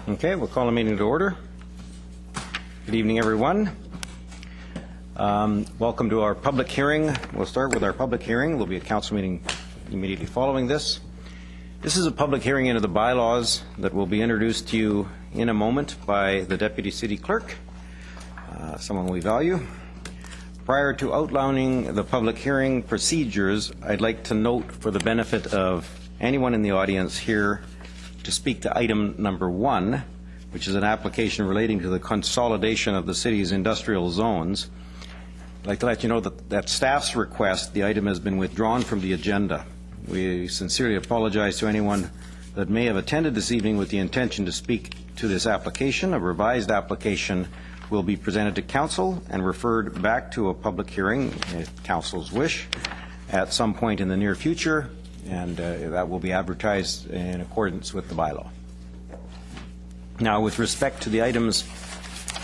Okay, we'll call the meeting to order. Good evening, everyone. Welcome to our public hearing. We'll start with our public hearing. There'll be a council meeting immediately following this. This is a public hearing into the bylaws that will be introduced to you in a moment by the Deputy City Clerk, someone we value. Prior to outlining the public hearing procedures, I'd like to note, for the benefit of anyone in the audience here, to speak to item number 1, which is an application relating to the consolidation of the city's industrial zones. I'd like to let you know that staff's request, the item has been withdrawn from the agenda. We sincerely apologize to anyone that may have attended this evening with the intention to speak to this application. A revised application will be presented to Council and referred back to a public hearing, if Council's wish, at some point in the near future, and that will be advertised in accordance with the bylaw. Now, with respect to the items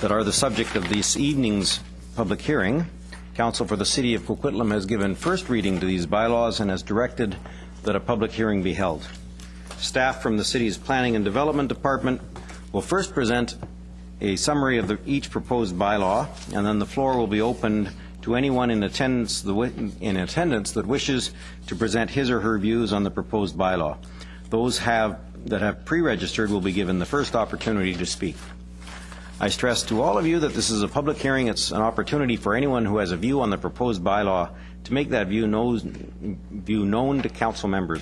that are the subject of this evening's public hearing, Council for the City of Coquitlam has given first reading to these bylaws and has directed that a public hearing be held. Staff from the City's Planning and Development Department will first present a summary of each proposed bylaw, and then the floor will be opened to anyone in attendance that wishes to present his or her views on the proposed bylaw. Those that have pre-registered will be given the first opportunity to speak. I stress to all of you that this is a public hearing. It's an opportunity for anyone who has a view on the proposed bylaw to make that view known to council members.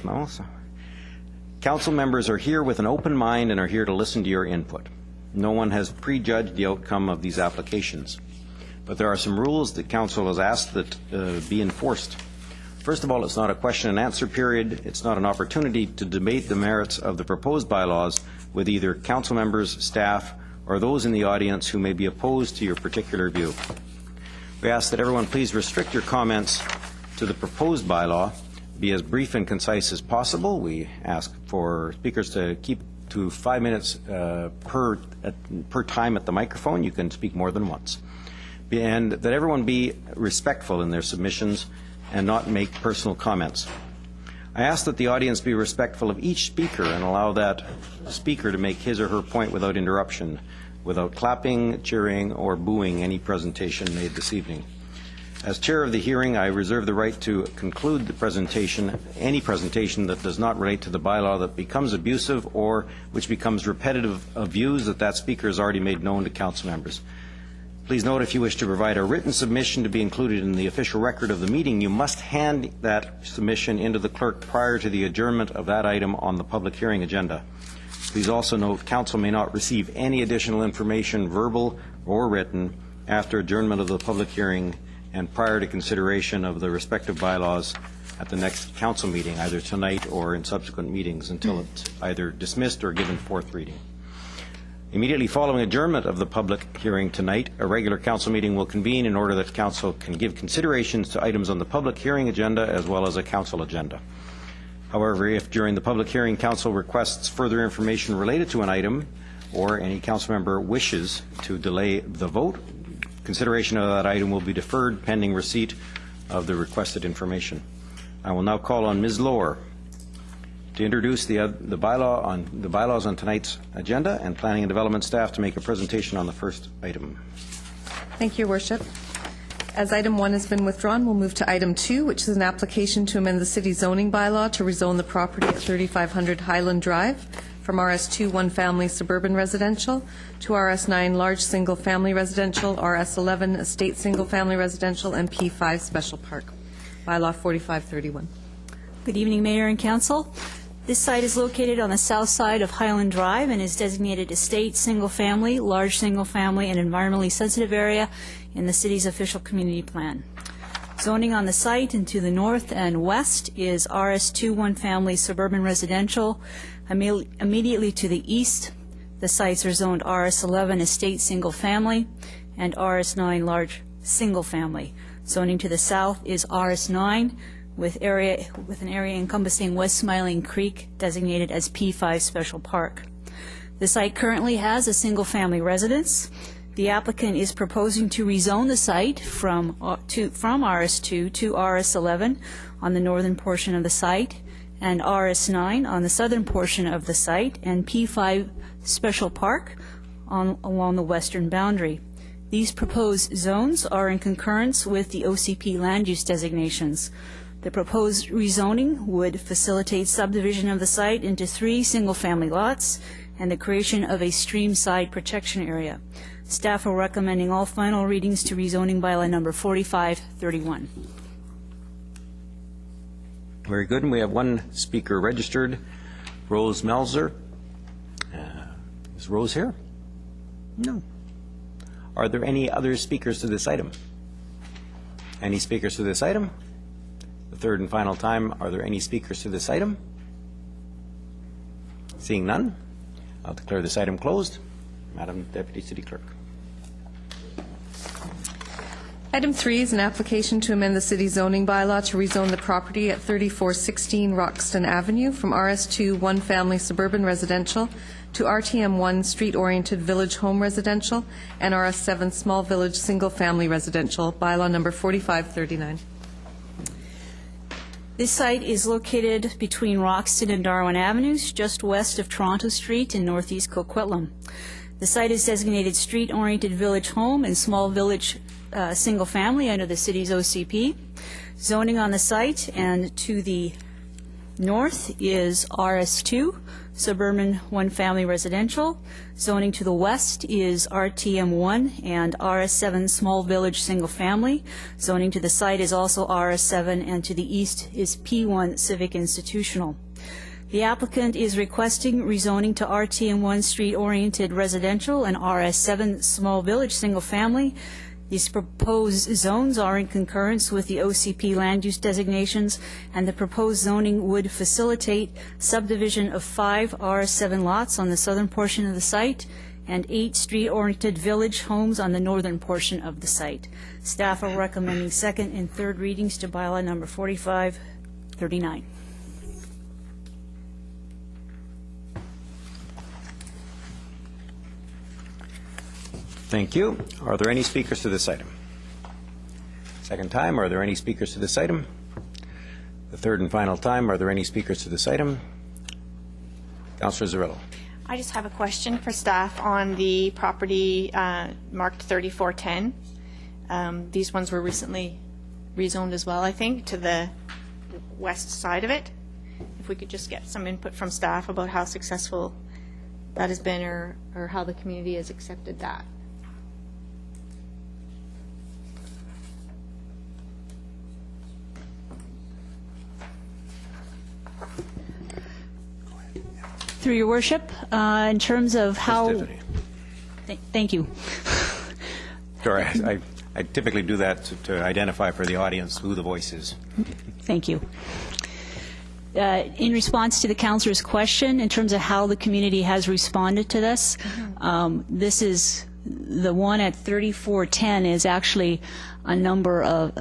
Council members are here with an open mind and are here to listen to your input. No one has prejudged the outcome of these applications. But there are some rules that Council has asked that be enforced. First of all, it's not a question and answer period. It's not an opportunity to debate the merits of the proposed bylaws with either council members, staff, or those in the audience who may be opposed to your particular view. We ask that everyone please restrict your comments to the proposed bylaw, be as brief and concise as possible. We ask for speakers to keep to 5 minutes per time at the microphone. You can speak more than once. And that everyone be respectful in their submissions and not make personal comments. I ask that the audience be respectful of each speaker and allow that speaker to make his or her point without interruption, without clapping, cheering, or booing any presentation made this evening. As chair of the hearing, I reserve the right to conclude the presentation, any presentation that does not relate to the bylaw that becomes abusive or which becomes repetitive of views that speaker has already made known to council members. Please note, if you wish to provide a written submission to be included in the official record of the meeting, you must hand that submission into the clerk prior to the adjournment of that item on the public hearing agenda. Please also note, council may not receive any additional information, verbal or written, after adjournment of the public hearing and prior to consideration of the respective bylaws at the next council meeting, either tonight or in subsequent meetings, until it's either dismissed or given fourth reading. Immediately following adjournment of the public hearing tonight, a regular council meeting will convene in order that council can give considerations to items on the public hearing agenda as well as a council agenda. However, if during the public hearing council requests further information related to an item or any council member wishes to delay the vote, consideration of that item will be deferred pending receipt of the requested information. I will now call on Ms. Lohr to introduce the bylaws on tonight's agenda, and Planning and Development staff to make a presentation on the first item. Thank you, Your Worship. As item 1 has been withdrawn, we'll move to item 2, which is an application to amend the city zoning bylaw to rezone the property at 3500 Highland Drive from RS2 one-family suburban residential to RS9 large single-family residential, RS11 estate single-family residential, and P5 special park. Bylaw 4531. Good evening, Mayor and Council. This site is located on the south side of Highland Drive and is designated estate, single-family, large single-family, and environmentally sensitive area in the city's official community plan. Zoning on the site and to the north and west is RS2 one-family suburban residential. Immediately to the east, the sites are zoned RS11 estate single-family and RS9 large single-family. Zoning to the south is RS9 with an area encompassing West Smiling Creek designated as P5 Special Park. The site currently has a single-family residence. The applicant is proposing to rezone the site from RS2 to RS11 on the northern portion of the site, and RS9 on the southern portion of the site, and P5 Special Park along the western boundary. These proposed zones are in concurrence with the OCP land use designations. The proposed rezoning would facilitate subdivision of the site into 3 single-family lots and the creation of a stream-side protection area. Staff are recommending all final readings to rezoning bylaw number 4531. Very good. And we have one speaker registered, Rose Melzer. Is Rose here? No. Are there any other speakers to this item? Any speakers to this item? The third and final time, are there any speakers to this item? Seeing none, I'll declare this item closed. Madam Deputy City Clerk. Item 3 is an application to amend the city zoning bylaw to rezone the property at 3416 Roxton Avenue from RS2 one-family suburban residential to RTM1 street-oriented village home residential and RS7 small village single-family residential, bylaw number 4539. This site is located between Roxton and Darwin Avenues, just west of Toronto Street in northeast Coquitlam. The site is designated street-oriented village home and small village single family under the city's OCP. Zoning on the site and to the north is RS2, suburban one-family residential. Zoning to the west is RTM1 and RS7, small village single family. Zoning to the site is also RS7, and to the east is P1, civic institutional. The applicant is requesting rezoning to RTM1 street-oriented residential and RS7, small village single family. These proposed zones are in concurrence with the OCP land use designations, and the proposed zoning would facilitate subdivision of 5 RS7 lots on the southern portion of the site and 8 street-oriented village homes on the northern portion of the site. Staff are recommending second and third readings to bylaw number 4539. Thank you. Are there any speakers to this item? Second time, are there any speakers to this item? The third and final time, are there any speakers to this item? Councillor Zarrillo. I just have a question for staff on the property marked 3410. These ones were recently rezoned as well, I think, to the west side of it. If we could just get some input from staff about how successful that has been, or how the community has accepted that. Through your worship, in terms of how... Thank you. Sorry, I typically do that to identify for the audience who the voice is. Thank you. In response to the councillor's question, in terms of how the community has responded to this, this is the one at 3410 is actually a number of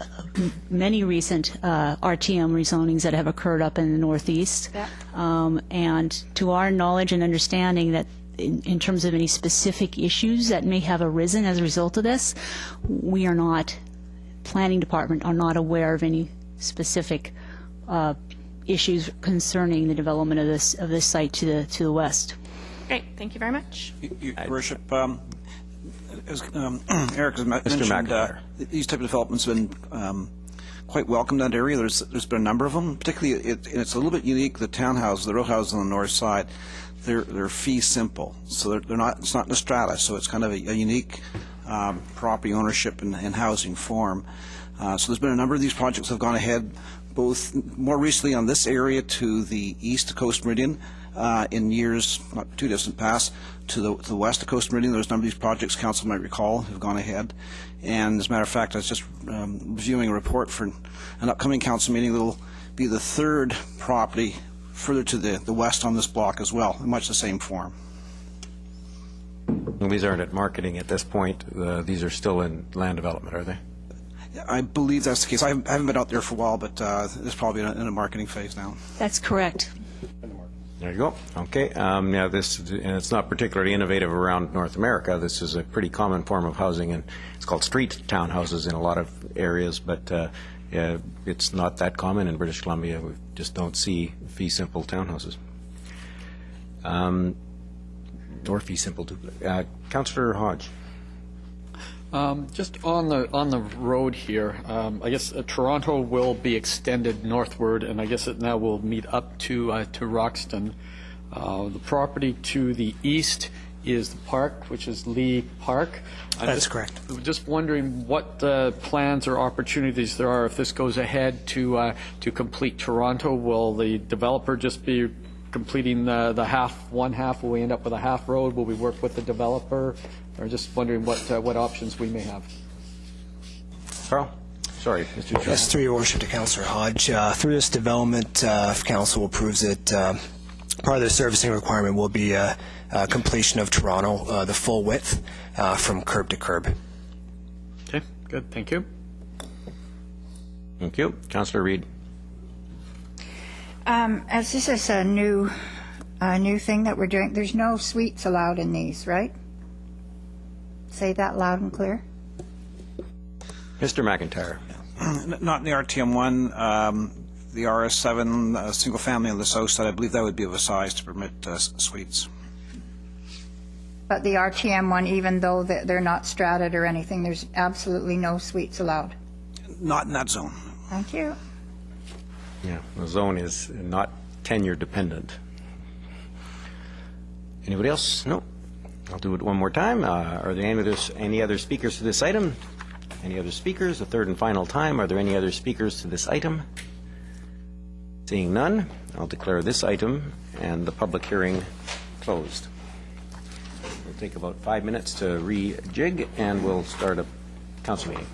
many recent RTM rezonings that have occurred up in the Northeast. Yeah. And to our knowledge and understanding that in terms of any specific issues that may have arisen as a result of this, we are not, planning department are not aware of any specific issues concerning the development of this site to the west. Great, thank you very much. Your worship, as Eric has mentioned, these type of developments have been quite welcome in that area. There's been a number of them. Particularly, it's a little bit unique. The townhouses, the row houses on the north side, they're fee simple, so they're not. It's not in a strata, so it's kind of a unique property ownership and housing form. So there's been a number of these projects that have gone ahead, both more recently on this area to the east of Coast Meridian, in years not too distant past, to the west of Coast Meridian. There's a number of these projects, council might recall, have gone ahead. And as a matter of fact, I was just reviewing a report for an upcoming council meeting that will be the third property further to the west on this block as well, in much the same form. Well, these aren't at marketing at this point. These are still in land development, are they? I believe that's the case. I haven't been out there for a while, but it's probably in a marketing phase now. That's correct. There you go. Okay. Yeah, and it's not particularly innovative around North America. This is a pretty common form of housing, and it's called street townhouses in a lot of areas, but It's not that common in British Columbia. We just don't see fee simple townhouses. Or fee simple duplex. Councillor Hodge. Just on the road here, I guess Toronto will be extended northward, and I guess it now will meet up to Roxton. The property to the east is the park, which is Lee Park. That's correct. Just wondering what plans or opportunities there are if this goes ahead to complete Toronto. Will the developer just be completing the one half? Will we end up with a half road? Will we work with the developer? Or just wondering what options we may have. Carl? Sorry, Mr. Chair. Yes, through your worship to Councillor Hodge. Through this development, if Council approves it, part of the servicing requirement will be completion of Toronto, the full width from curb to curb. Okay, good. Thank you. Thank you. Councillor Reid. As this is a new thing that we're doing, there's no suites allowed in these, right? Say that loud and clear. Mr. McIntyre. Not in the RTM1. The RS7 single family on the south side, I believe that would be of a size to permit suites. But the RTM one, even though they're not strated or anything, there's absolutely no suites allowed. Not in that zone. Thank you. Yeah, the zone is not tenure dependent. Anybody else? No. I'll do it one more time. Are there any other speakers to this item? Any other speakers? The third and final time. Are there any other speakers to this item? Seeing none, I'll declare this item and the public hearing closed. We'll take about 5 minutes to rejig, and we'll start a council meeting.